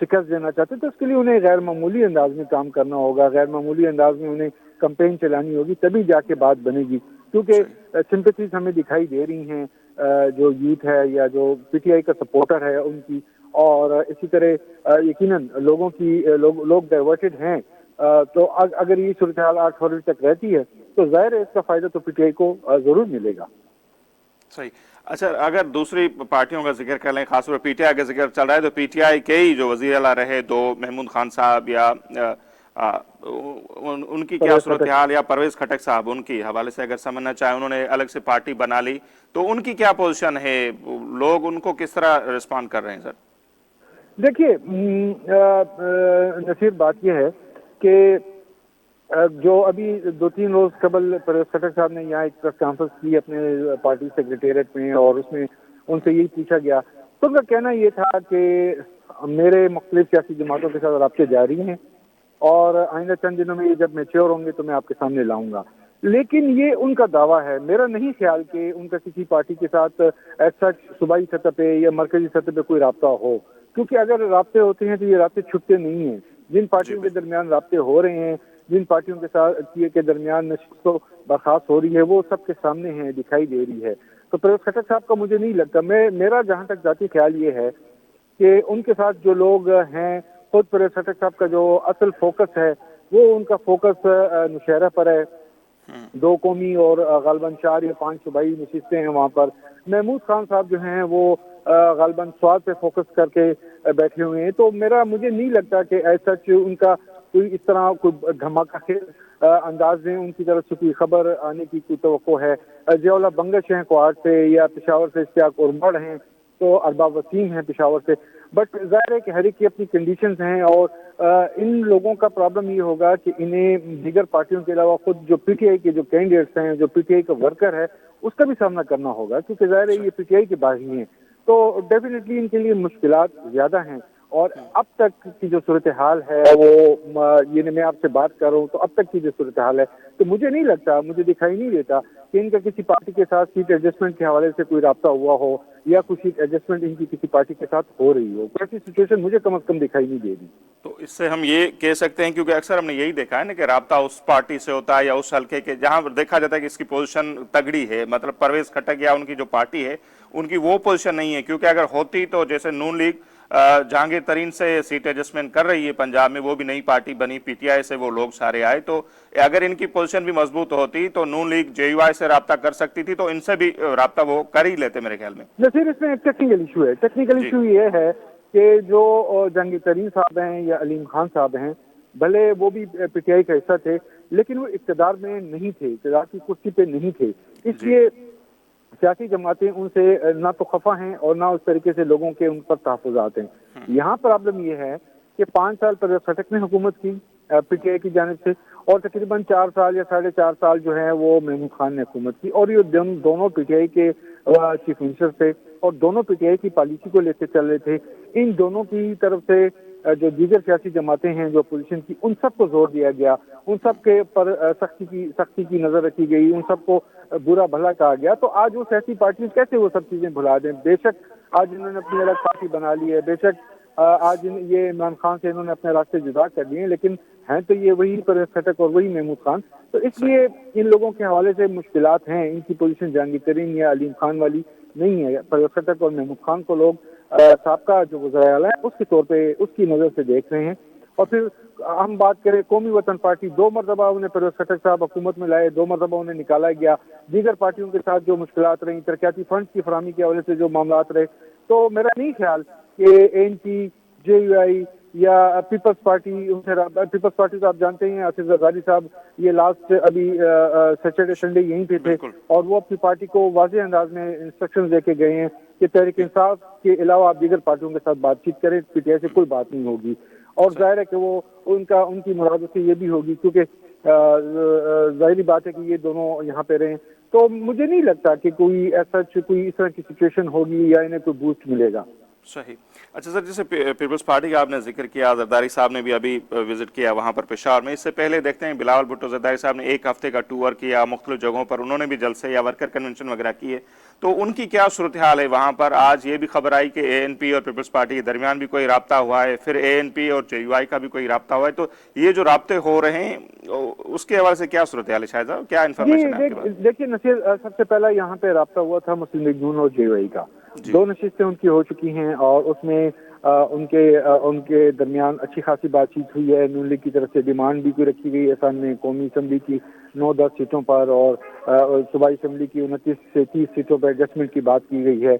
شکست دینا چاہتے ہیں تو اس کے لیے انہیں غیر معمولی انداز میں کام کرنا ہوگا، غیر معمولی انداز میں انہیں کمپین چلانی ہوگی، تبھی جا کے بات بنے گی. کیونکہ سمپتھیز ہمیں دکھائی دے رہی ہیں جو یوتھ ہے یا جو پی ٹی آئی کا سپورٹر ہے ان کی، اور اسی طرح یقیناً لوگ ڈائیورٹڈ ہیں. تو اگر یہ صورتحال 8 فروری تک رہتی ہے تو ظاہر ہے اس کا فائدہ تو پی ٹی آئی کو ضرور ملے گا. صحیح. اچھا، اگر دوسری پارٹیوں کا ذکر کر لیں، خاص طور پر پی ٹی آئی کا ذکر چل رہا ہے، تو پی ٹی آئی کے ہی جو وزیر اعلیٰ رہے دو، محمود خان صاحب یا ان کی کیا صورتحال، یا پرویز خٹک صاحب، ان کی حوالے سے اگر سمجھنا چاہیں، انہوں نے الگ سے پارٹی بنا لی، تو ان کی کیا پوزیشن ہے؟ لوگ ان کو کس طرح رسپانڈ کر رہے ہیں سر؟ دیکھیے نصیر، بات یہ ہے کہ جو ابھی 2-3 روز قبل پرویز خٹک صاحب نے یہاں ایک پریس کانفرنس کی اپنے پارٹی سیکریٹریٹ میں، اور اس میں ان سے یہی پوچھا گیا تو ان کا کہنا یہ تھا کہ میرے مختلف سیاسی جماعتوں کے ساتھ رابطے جاری ہیں اور آئندہ چند دنوں میں یہ جب میچور ہوں گے تو میں آپ کے سامنے لاؤں گا. لیکن یہ ان کا دعویٰ ہے، میرا نہیں خیال کہ ان کا کسی پارٹی کے ساتھ ایسا صوبائی سطح پہ یا مرکزی سطح پہ کوئی رابطہ ہو، کیونکہ اگر رابطے ہوتے ہیں تو یہ رابطے چھٹتے نہیں ہیں. جن پارٹیوں کے درمیان رابطے ہو رہے ہیں، جن پارٹیوں کے ساتھ کے درمیان نشست و برخاست ہو رہی ہے، وہ سب کے سامنے ہیں، دکھائی دے رہی ہے. تو پرویز خٹک صاحب کا مجھے نہیں لگتا، میرا جہاں تک ذاتی خیال یہ ہے کہ ان کے ساتھ جو لوگ ہیں، خود پرویز خٹک صاحب کا جو اصل فوکس ہے وہ ان کا فوکس نشہرہ پر ہے. 2 قومی اور غالباً 4 یا 5 صوبائی نشستیں ہیں وہاں پر. محمود خان صاحب جو ہیں وہ غالباً سواد پہ فوکس کر کے بیٹھے ہوئے ہیں. تو مجھے نہیں لگتا کہ ایسا ان کا کوئی اس طرح کوئی دھماکہ خیز انداز میں ان کی طرف سے کوئی خبر آنے کی کوئی توقع ہے. ضیاء اللہ بنگش ہیں کوہاٹ سے، یا پشاور سے اشتیاق ارمڑ ہیں، تو ارباب وسیم ہیں پشاور سے. بٹ ظاہر ہے کہ ہر ایک کی اپنی کنڈیشنز ہیں، اور ان لوگوں کا پرابلم یہ ہوگا کہ انہیں دیگر پارٹیوں کے علاوہ خود جو پی ٹی آئی کے جو کینڈیڈیٹس ہیں، جو پی ٹی آئی کا ورکر ہے، اس کا بھی سامنا کرنا ہوگا، کیونکہ ظاہر ہے یہ پی ٹی آئی کے باغی ہیں. تو ڈیفینیٹلی ان کے لیے مشکلات زیادہ ہیں. اور اب تک کی جو صورتحال ہے وہ یہ میں آپ سے بات کر رہا ہوں، تو اب تک کی جو صورتحال ہے تو مجھے نہیں لگتا، مجھے دکھائی نہیں دیتا کہ ان کا کسی پارٹی کے ساتھ سیٹ ایڈجسٹمنٹ کے حوالے سے کوئی رابطہ ہوا ہو، یا کچھ سیٹ ایڈجسٹمنٹ ان کی کسی پارٹی کے ساتھ ہو رہی ہو. ایسی سچویشن مجھے کم از کم دکھائی نہیں دے رہی. تو اس سے ہم یہ کہہ سکتے ہیں، کیونکہ اکثر ہم نے یہی دیکھا ہے نا کہ رابطہ اس پارٹی سے ہوتا ہے یا اس حلقے کے جہاں دیکھا جاتا ہے کہ اس کی پوزیشن تگڑی ہے. مطلب پرویز خٹک یا ان کی جو پارٹی ہے ان کی وہ پوزیشن نہیں ہے، کیونکہ اگر ہوتی تو جیسے نون لیگ جہانگیر ترین سے سیٹ ایڈجسٹمنٹ کر رہی ہے پنجاب میں، وہ بھی نئی پارٹی بنی، پی ٹی آئی سے وہ لوگ سارے آئے، تو اگر ان کی پوزیشن بھی مضبوط ہوتی تو نون لیگ جے یو آئی سے رابطہ کر سکتی تھی، تو ان سے بھی رابطہ وہ کر ہی لیتے میرے خیال میں. نصیر، اس میں ایک ٹیکنیکل ایشو ہے. ٹیکنیکل ایشو یہ ہے کہ جو جہانگیر ترین صاحب ہیں یا علیم خان صاحب ہیں، بھلے وہ بھی پی ٹی آئی کا حصہ تھے لیکن وہ اقتدار میں نہیں تھے، اقتدار کی کرسی پہ نہیں تھے. اس لیے سیاسی جماعتیں ان سے نہ تو خفا ہیں اور نہ اس طریقے سے لوگوں کے ان پر تحفظات ہیں. یہاں پرابلم یہ ہے کہ 5 سال پرویز خٹک نے حکومت کی پی ٹی آئی کی جانب سے، اور تقریباً 4 سال یا 4.5 سال جو ہیں وہ محمود خان نے حکومت کی. اور یہ دونوں پی ٹی آئی کے چیف منسٹر تھے اور دونوں پی ٹی آئی کی پالیسی کو لے کے چل رہے تھے. ان دونوں کی طرف سے جو دیگر سیاسی جماعتیں ہیں جو اپوزیشن کی، ان سب کو زور دیا گیا، ان سب کے پر سختی کی نظر رکھی گئی، ان سب کو برا بھلا کہا گیا. تو آج وہ سیاسی پارٹیز کیسے وہ سب چیزیں بھلا دیں؟ بے شک آج انہوں نے اپنی الگ پارٹی بنا لی ہے، بے شک آج یہ عمران خان سے انہوں نے اپنے راستے جدا کر دیے، لیکن ہیں تو یہ وہی پرویز خٹک اور وہی محمود خان. تو اس لیے ان لوگوں کے حوالے سے مشکلات ہیں. ان کی پوزیشن جہانگیر ترین یا علیم خان والی نہیں ہے. پرویز خٹک اور محمود خان کو لوگ سابقہ جو وزراء اعلیٰ ہے اس کے طور پہ اس کی نظر سے دیکھ رہے ہیں. اور پھر ہم بات کریں قومی وطن پارٹی، 2 مرتبہ انہیں پرویز خٹک صاحب حکومت میں لائے، 2 مرتبہ انہیں نکالا گیا. دیگر پارٹیوں کے ساتھ جو مشکلات رہیں، ترقیاتی فنڈ کی فراہمی کے حوالے سے جو معاملات رہے، تو میرا نہیں خیال کہ اے این پی، جے یو آئی یا پیپلز پارٹی، پیپلز پارٹی تو آپ جانتے ہیں آصف زرداری صاحب یہ لاسٹ ابھی سیٹرڈے سنڈے یہیں پہ تھے، اور وہ اپنی پارٹی کو واضح انداز میں انسٹرکشن دے کے گئے ہیں کہ تحریک انصاف کے علاوہ آپ دیگر پارٹیوں کے ساتھ بات چیت کریں، پی ٹی آئی سے کوئی بات نہیں ہوگی. اور ظاہر ہے کہ وہ ان کی مرادوں سے یہ بھی ہوگی، کیونکہ ظاہری بات ہے کہ یہ دونوں یہاں پہ رہے. تو مجھے نہیں لگتا کہ کوئی ایسا کوئی اس طرح کی سچویشن ہوگی یا انہیں کوئی بوسٹ ملے گا. صحیح. اچھا سر، جیسے پیپلز پارٹی کا آپ نے ذکر کیا، زرداری صاحب نے بھی ابھی وزٹ کیا وہاں پر پشاور میں. اس سے پہلے دیکھتے ہیں بلاول بھٹو زرداری صاحب نے ایک ہفتے کا ٹور کیا مختلف جگہوں پر، انہوں نے بھی جلسے یا ورکر کنونشن وغیرہ کیے. تو ان کی کیا صورتحال ہے وہاں پر؟ آج یہ بھی خبر آئی کہ اے این پی اور پیپلز پارٹی کے درمیان بھی کوئی رابطہ ہوا ہے، پھر اے این پی اور جے یو آئی کا بھی کوئی رابطہ ہوا ہے. تو یہ جو رابطے ہو رہے ہیں اس کے حوالے سے کیا صورتحال ہے شاہد صاحب؟ کیا انفارمیشن ہے آپ کے پاس؟ دیکھیے نصیر، سب سے پہلا یہاں پہ رابطہ ہوا تھا مسلم لیگ نون اور جے یو آئی کا. جی. 2 نشستیں ان کی ہو چکی ہیں اور اس میں ان کے درمیان اچھی خاصی بات چیت ہوئی ہے. نون لیگ کی طرف سے ڈیمانڈ بھی کوئی رکھی گئی ہے سامنے قومی اسمبلی کی 9-10 سیٹوں پر، اور صوبائی اسمبلی کی 29 سے 30 سیٹوں پر ایڈجسٹمنٹ کی بات کی گئی ہے،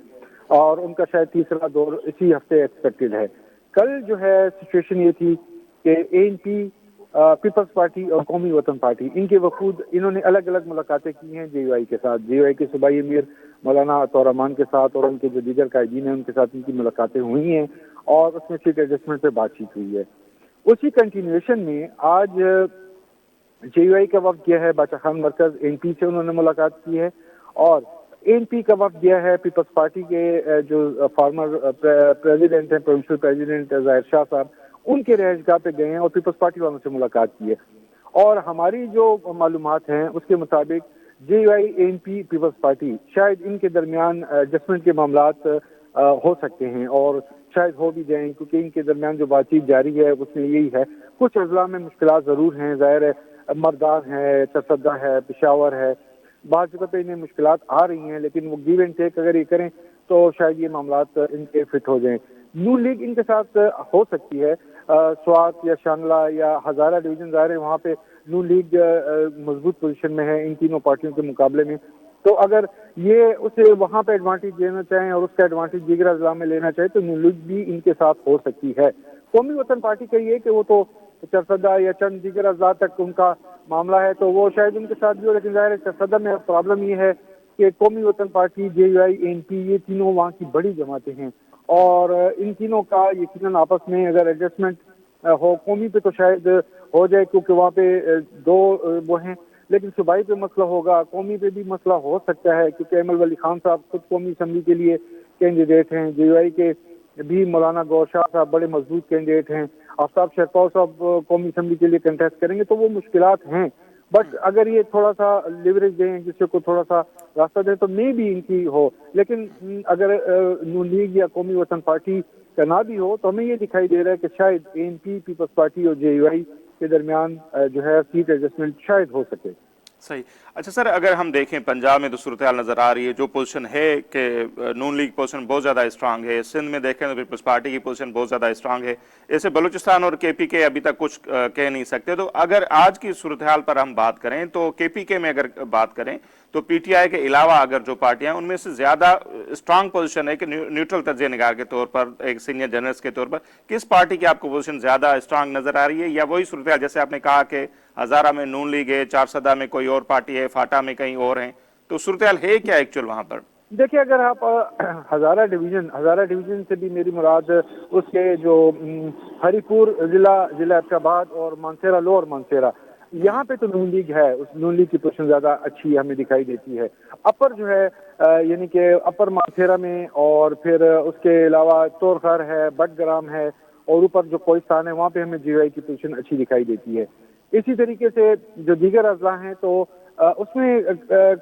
اور ان کا شاید تیسرا دور اسی ہفتے ایکسپیکٹڈ ہے. کل جو ہے سچویشن یہ تھی کہ اے این پی، پیپلز پارٹی اور قومی وطن پارٹی، ان کے وفود انہوں نے الگ الگ ملاقاتیں کی ہیں جے یو آئی کے ساتھ. جے یو آئی کے صوبائی امیر مولانا عطا الرحمان کے ساتھ اور ان کے جو دیگر قائدین ہیں ان کے ساتھ ان کی ملاقاتیں ہوئی ہیں، اور اس میں سیٹ ایڈجسٹمنٹ پہ بات چیت ہوئی ہے. اسی کنٹینیوشن میں آج جے یو آئی کا وفد گیا ہے باچا خان مرکز، این پی سے انہوں نے ملاقات کی ہے، اور این پی کا وفد گیا ہے پیپلز پارٹی کے جو فارمر پریزیڈنٹ ہیں، پروونشل پریزیڈنٹ ظاہر شاہ صاحب، ان کے رہائش گاہ پہ گئے ہیں اور پیپلز پارٹی والوں سے ملاقات کی ہے. اور ہماری جو معلومات ہیں اس کے مطابق J U I, A N P, Peoples Party, شاید ان کے درمیان ایڈجسٹمنٹ کے معاملات ہو سکتے ہیں اور شاید ہو بھی جائیں، کیونکہ ان کے درمیان جو بات چیت جاری ہے اس میں یہی ہے. کچھ اضلاع میں مشکلات ضرور ہیں، ظاہر ہے مردان ہے، چرسدہ ہے، پشاور ہے، بعض جگہ پہ انہیں مشکلات آ رہی ہیں، لیکن وہ گیو اینڈ ٹیک اگر یہ کریں تو شاید یہ معاملات ان کے فٹ ہو جائیں. نون لیگ ان کے ساتھ ہو سکتی ہے، سوات یا شانگلہ یا ہزارہ ڈویژن، ظاہر ہے وہاں پہ نون لیگ مضبوط پوزیشن میں ہے ان تینوں پارٹیوں کے مقابلے میں. تو اگر یہ اسے وہاں پہ ایڈوانٹیج دینا چاہیں اور اس کا ایڈوانٹیج دیگر اضلاع میں لینا چاہے تو نون لیگ بھی ان کے ساتھ ہو سکتی ہے. قومی وطن پارٹی کا یہ کہ وہ تو چرسدہ یا چند دیگر اضلاع تک ان کا معاملہ ہے تو وہ شاید ان کے ساتھ بھی ہو، لیکن ظاہر ہے چرسدہ میں پرابلم یہ ہے کہ Qaumi Watan party, J U I, A N P, یہ تینوں وہاں کی بڑی جماعتیں ہیں، اور ان تینوں کا یقیناً آپس میں اگر ایڈجسٹمنٹ ہو، قومی پہ تو شاید ہو جائے کیونکہ وہاں پہ 2 وہ ہیں، لیکن صوبائی پہ مسئلہ ہوگا، قومی پہ بھی مسئلہ ہو سکتا ہے کیونکہ احمد ولی خان صاحب خود قومی اسمبلی کے لیے کینڈیڈیٹ ہیں. جے یو آئی کے بھی مولانا گور شاہ صاحب بڑے مضبوط کینڈیڈیٹ ہیں. آفتاب شیرپور صاحب قومی اسمبلی کے لیے کنٹیسٹ کریں گے، تو وہ مشکلات ہیں. بٹ اگر یہ تھوڑا سا لیوریج دیں، جس کو تھوڑا سا راستہ دیں تو میں بھی ان کی ہو. لیکن اگر نون لیگ یا قومی وطن پارٹی کا نہ بھی ہو تو ہمیں یہ دکھائی دے رہا ہے کہ شاید اے این پی، پیپلز پارٹی اور جے یو آئی کے درمیان جو ہے سیٹ ایڈجسٹمنٹ شاید ہو سکے. صحیح. اچھا سر، اگر ہم دیکھیں پنجاب میں تو صورتحال نظر آ رہی ہے، جو پوزیشن ہے کہ نون لیگ پوزیشن بہت زیادہ اسٹرانگ ہے. سندھ میں دیکھیں تو پیپلز پارٹی کی پوزیشن بہت زیادہ اسٹرانگ ہے. ایسے بلوچستان اور کے پی کے ابھی تک کچھ کہہ نہیں سکتے. تو اگر آج کی صورتحال پر ہم بات کریں تو کے پی کے میں اگر بات کریں تو پی ٹی آئی کے علاوہ اگر جو پارٹیاں ان میں سے زیادہ اسٹرانگ پوزیشن ہے کہ نیوٹرل تجزیہ نگار کے طور پر، ایک سینئر جرنلسٹ کے طور پر، کس پارٹی کی آپ کو پوزیشن زیادہ اسٹرانگ نظر آ رہی ہے؟ یا وہی صورتحال جیسے آپ نے کہا کہ ہزارہ میں نون لیگ ہے، چارسدہ میں کوئی اور پارٹی ہے، فاٹا میں کہیں اور ہیں، تو صورتحال ہے کیا ایکچوئل وہاں پر؟ دیکھیے اگر آپ ہزارہ ڈویژن سے بھی میری مراد اس کے جو ہری پور ضلع ابشر آباد اور مانسیرا لو اور مانسیرا، یہاں پہ تو نون لیگ ہے، اس نون لیگ کی پوزیشن زیادہ اچھی ہمیں دکھائی دیتی ہے. اپر جو ہے یعنی کہ اپر مانسیرا میں، اور پھر اس کے علاوہ تورخر ہے، بٹ گرام ہے، اور اوپر جو کوہستان ہے وہاں پہ ہمیں جے آئی کی پوزیشن اچھی دکھائی دیتی ہے. اسی طریقے سے جو دیگر اضلاع ہیں تو اس میں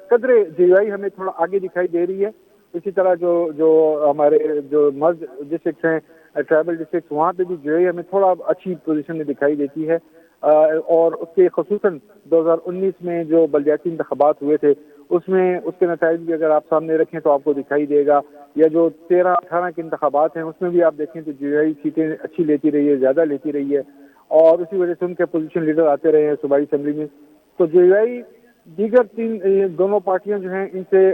قدر جے آئی ہمیں تھوڑا آگے دکھائی دے رہی ہے. اسی طرح جو ہمارے جو مرز ڈسٹرکٹس ہیں، ٹرائبل ڈسٹرکٹس، وہاں پہ بھی جے آئی ہمیں تھوڑا اچھی پوزیشن میں دکھائی دیتی ہے. اور اس کے خصوصاً 2019 میں جو بلدیاتی انتخابات ہوئے تھے اس میں اس کے نتائج بھی اگر آپ سامنے رکھیں تو آپ کو دکھائی دے گا، یا جو 13-18 کے انتخابات ہیں اس میں بھی آپ دیکھیں تو جے آئی سیٹیں اچھی لیتی رہی ہے، زیادہ لیتی رہی ہے، اور اسی وجہ سے ان کے پوزیشن لیڈر آتے رہے ہیں صوبائی اسمبلی میں. تو جے آئی دیگر دونوں پارٹیاں جو ہیں ان سے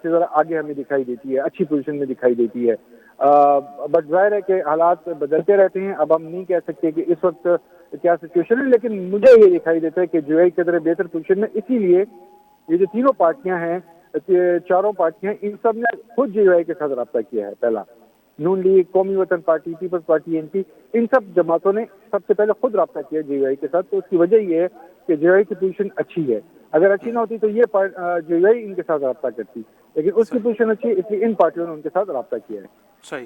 ذرا آگے ہمیں دکھائی دیتی ہے، اچھی پوزیشن میں دکھائی دیتی ہے. بٹ ظاہر ہے کہ حالات بدلتے رہتے ہیں، اب ہم نہیں کہہ سکتے کہ اس وقت کیا سچویشن ہے، لیکن مجھے یہ دکھائی دیتا ہے کہ جے آئی قدر بہتر پوزیشن میں. اسی لیے یہ جو تینوں پارٹیاں ہیں، چاروں پارٹیاں، ان سب نے خود جے آئی کے ساتھ رابطہ کیا ہے. پہلا نون league, Qaumi Watan party, Peoples Party, N P, ان سب جماعتوں نے سب سے پہلے خود رابطہ کیا جے آئی کے ساتھ. تو اس کی وجہ یہ ہے کہ جے آئی کی پوزیشن اچھی ہے. اگر اچھی نہ ہوتی تو یہ جے آئی ان کے ساتھ رابطہ کرتی، لیکن اس کی پوزیشن اچھی ہے اس لیے ان پارٹیوں نے ان کے ساتھ رابطہ کیا ہے. صحیح.